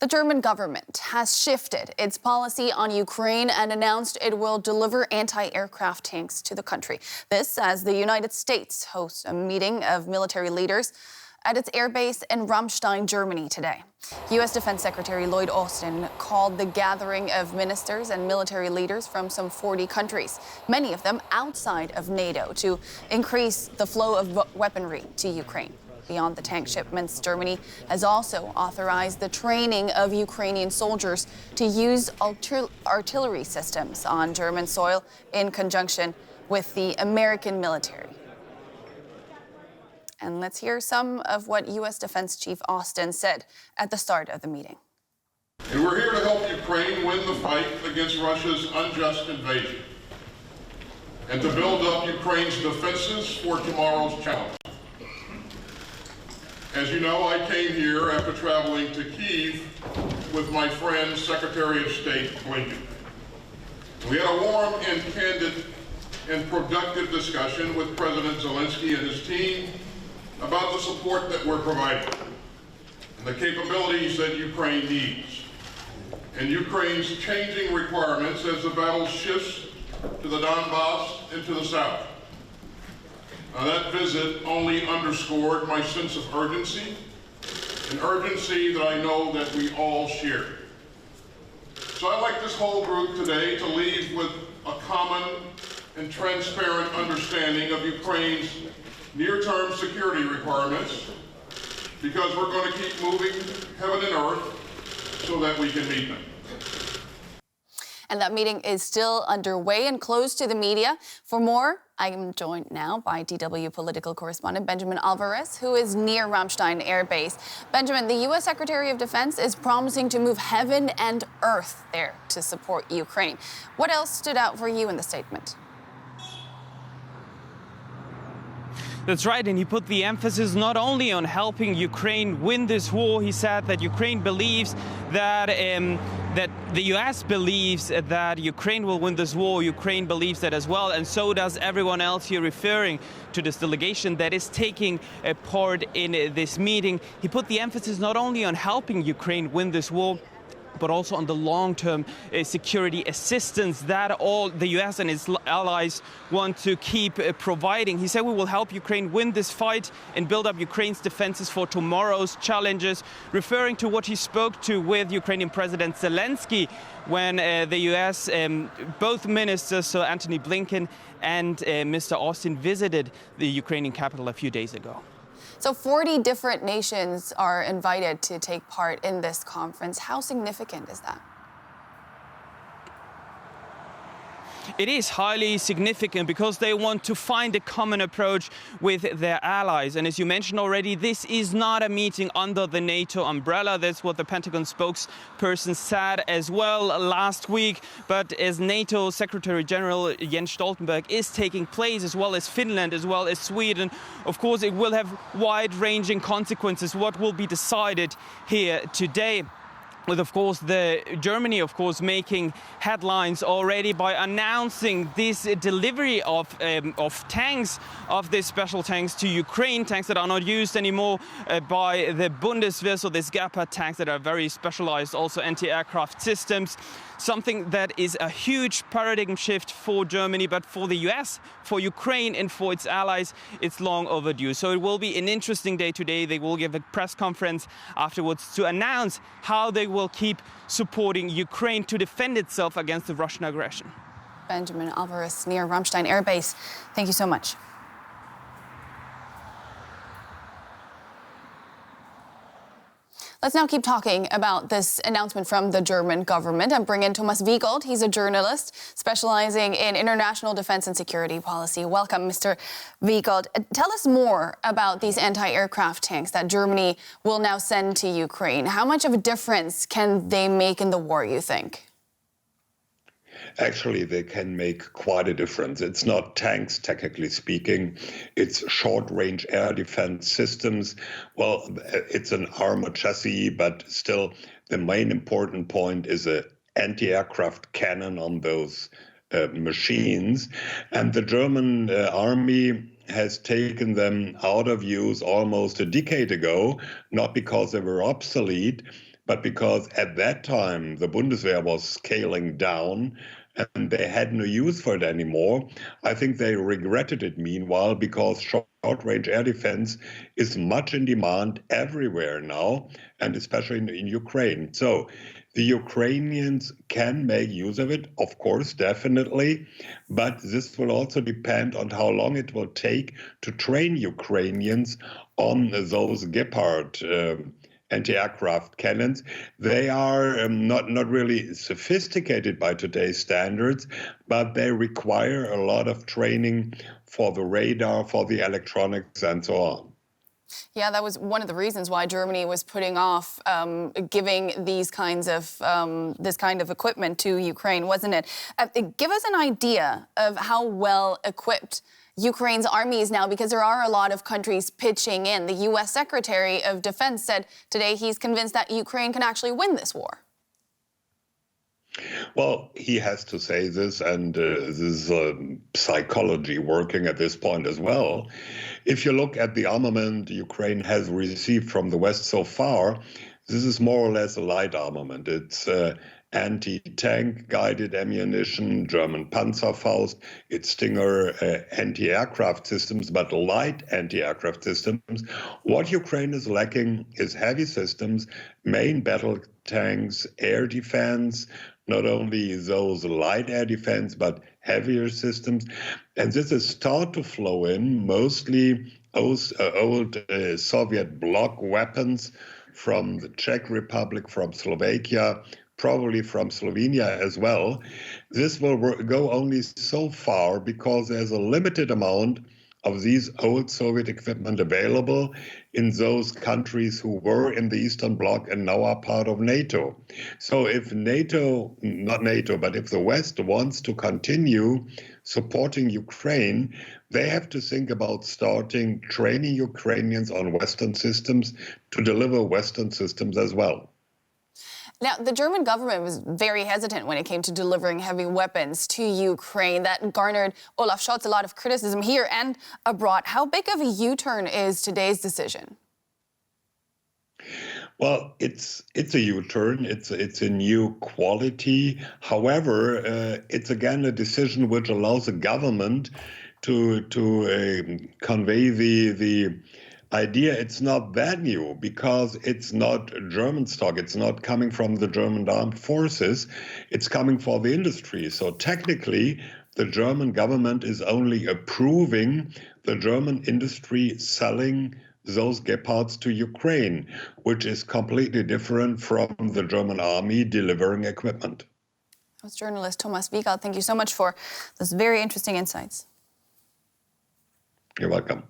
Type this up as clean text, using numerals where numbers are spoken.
The German government has shifted its policy on Ukraine and announced it will deliver anti-aircraft tanks to the country. This as the United States hosts a meeting of military leaders at its airbase in Ramstein, Germany today. U.S. Defense Secretary Lloyd Austin called the gathering of ministers and military leaders from some 40 countries, many of them outside of NATO, to increase the flow of weaponry to Ukraine. Beyond the tank shipments, Germany has also authorized the training of Ukrainian soldiers to use artillery systems on German soil in conjunction with the American military. And let's hear some of what U.S. Defense Chief Austin said at the start of the meeting. And we're here to help Ukraine win the fight against Russia's unjust invasion and to build up Ukraine's defenses for tomorrow's challenge. As you know, I came here after traveling to Kyiv with my friend, Secretary of State Blinken. We had a warm and candid and productive discussion with President Zelensky and his team about the support that we're providing and the capabilities that Ukraine needs and Ukraine's changing requirements as the battle shifts to the Donbass and to the south. Now, that visit only underscored my sense of urgency, an urgency that I know that we all share. So I'd like this whole group today to leave with a common and transparent understanding of Ukraine's near-term security requirements, because we're going to keep moving heaven and earth so that we can meet them. And that meeting is still underway and closed to the media. For more, I am joined now by DW political correspondent Benjamin Alvarez, who is near Ramstein Air Base. Benjamin, the U.S. Secretary of Defense is promising to move heaven and earth there to support Ukraine. What else stood out for you in the statement? That's right, and he put the emphasis not only on helping Ukraine win this war. He said that Ukraine believes that that the U.S. believes that Ukraine will win this war. Ukraine believes that as well, and so does everyone else here, referring to this delegation that is taking a part in this meeting. He put the emphasis not only on helping Ukraine win this war, but also on the long-term security assistance that all the U.S. and its allies want to keep providing. He said we will help Ukraine win this fight and build up Ukraine's defenses for tomorrow's challenges, referring to what he spoke to with Ukrainian President Zelensky when the U.S., both ministers, so Antony Blinken and Mr. Austin, visited the Ukrainian capital a few days ago. So 40 different nations are invited to take part in this conference. How significant is that? It is highly significant because they want to find a common approach with their allies. And as you mentioned already, this is not a meeting under the NATO umbrella. That's what the Pentagon spokesperson said as well last week. But as NATO Secretary General Jens Stoltenberg is taking place, as well as Finland, as well as Sweden, of course, it will have wide-ranging consequences, what will be decided here today. With, of course, Germany, of course, making headlines already by announcing this delivery of tanks, of these special tanks to Ukraine, tanks that are not used anymore by the Bundeswehr, so these Gepard tanks that are very specialized, also anti-aircraft systems. Something that is a huge paradigm shift for Germany, but for the US, for Ukraine and for its allies, it's long overdue. So it will be an interesting day today. They will give a press conference afterwards to announce how they will keep supporting Ukraine to defend itself against the Russian aggression. Benjamin Alvarez near Ramstein Air Base. Thank you so much. Let's now keep talking about this announcement from the German government and bring in Thomas Wiegold. He's a journalist specializing in international defense and security policy. Welcome, Mr. Wiegold. Tell us more about these anti-aircraft tanks that Germany will now send to Ukraine. How much of a difference can they make in the war, you think? Actually, they can make quite a difference. It's not tanks, technically speaking. It's short-range air defense systems. Well, it's an armored chassis, but still the main important point is an anti-aircraft cannon on those machines. And the German army has taken them out of use almost a decade ago, not because they were obsolete, but because at that time the Bundeswehr was scaling down and they had no use for it anymore. I think they regretted it meanwhile, because short-range air defense is much in demand everywhere now, and especially in Ukraine. So the Ukrainians can make use of it, of course, definitely, but this will also depend on how long it will take to train Ukrainians on those Gepard anti-aircraft cannons. They are not really sophisticated by today's standards, but they require a lot of training for the radar, for the electronics, and so on. Yeah, that was one of the reasons why Germany was putting off giving these kinds of this kind of equipment to Ukraine, wasn't it? Give us an idea of how well equipped Ukraine's army is now, because there are a lot of countries pitching in. The U.S. Secretary of Defense said today he's convinced that Ukraine can actually win this war. Well, he has to say this, and this is psychology working at this point as well. If you look at the armament Ukraine has received from the West so far, this is more or less a light armament. It's anti-tank guided ammunition, German Panzerfaust, it's Stinger anti-aircraft systems, but light anti-aircraft systems. What Ukraine is lacking is heavy systems, main battle tanks, air defense, not only those light air defense, but heavier systems. And this is start to flow in, mostly old Soviet bloc weapons from the Czech Republic, from Slovakia, probably from Slovenia as well. This will go only so far because there's a limited amount of these old Soviet equipment available in those countries who were in the Eastern Bloc and now are part of NATO. So if NATO, not NATO, but if the West wants to continue supporting Ukraine, they have to think about starting training Ukrainians on Western systems to deliver Western systems as well. Now, the German government was very hesitant when it came to delivering heavy weapons to Ukraine. That garnered Olaf Scholz a lot of criticism here and abroad. How big of a U-turn is today's decision? Well, it's a U-turn. It's a new quality. However, it's again a decision which allows the government to convey the idea. It's not that new because it's not German stock. It's not coming from the German armed forces. It's coming for the industry. So technically, the German government is only approving the German industry selling those Gepards to Ukraine, which is completely different from the German army delivering equipment. That was journalist Thomas Wiegold. Thank you so much for those very interesting insights. You're welcome.